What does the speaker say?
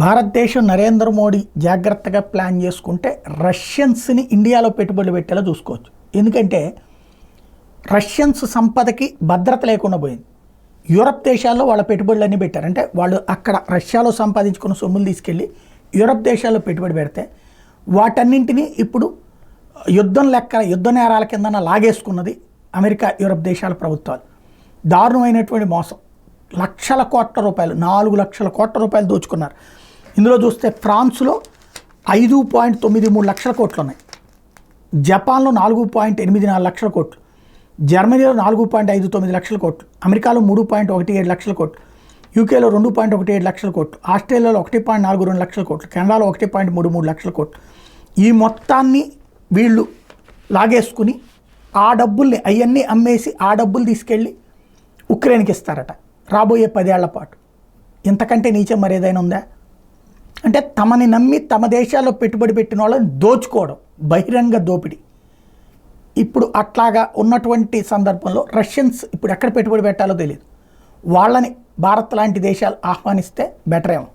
భారతదేశం నరేంద్ర మోడీ జాగ్రత్తగా ప్లాన్ చేసుకుంటే రష్యన్స్ని ఇండియాలో పెట్టుబడులు పెట్టేలా చూసుకోవచ్చు. ఎందుకంటే రష్యన్స్ సంపదకి భద్రత లేకుండా పోయింది. యూరప్ దేశాల్లో వాళ్ళ పెట్టుబడులన్నీ పెట్టారు. అంటే వాళ్ళు అక్కడ రష్యాలో సంపాదించుకున్న సొమ్ములు తీసుకెళ్ళి యూరప్ దేశాల్లో పెట్టుబడి పెడితే వాటన్నింటినీ ఇప్పుడు యుద్ధ నేరాల కింద లాగేసుకున్నది అమెరికా, యూరప్ దేశాల ప్రభుత్వాలు. దారుణమైనటువంటి మోసం. లక్షల కోట్ల రూపాయలు, 4 లక్షల కోట్ల రూపాయలు దోచుకున్నారు. ఇందులో చూస్తే ఫ్రాన్స్లో 5.93 లక్షల కోట్లు ఉన్నాయి, జపాన్లో 4.84 లక్షల కోట్లు, జర్మనీలో 4.59 లక్షల కోట్లు, అమెరికాలో 3.17 లక్షల కోట్లు, యూకేలో 2.17 లక్షల కోట్లు, ఆస్ట్రేలియాలో 1.42 లక్షల కోట్లు, కెనడాలో 1.33 లక్షల కోట్లు. ఈ మొత్తాన్ని వీళ్ళు లాగేసుకుని ఆ డబ్బుల్ని అవన్నీ అమ్మేసి ఆ డబ్బులు తీసుకెళ్ళి ఉక్రెయిన్కి ఇస్తారట రాబోయే 10 ఏళ్ల పాటు. ఇంతకంటే నీచం మరేదైనా ఉందా? అంటే తమని నమ్మి తమ దేశాల్లో పెట్టుబడి పెట్టిన వాళ్ళని దోచుకోవడం, బహిరంగ దోపిడీ. ఇప్పుడు అట్లాగా ఉన్నటువంటి సందర్భంలో రష్యన్స్ ఇప్పుడు ఎక్కడ పెట్టుబడి పెట్టాలో తెలియదు. వాళ్ళని భారత్ లాంటి దేశాలు ఆహ్వానిస్తే బెటర్ ఏమో.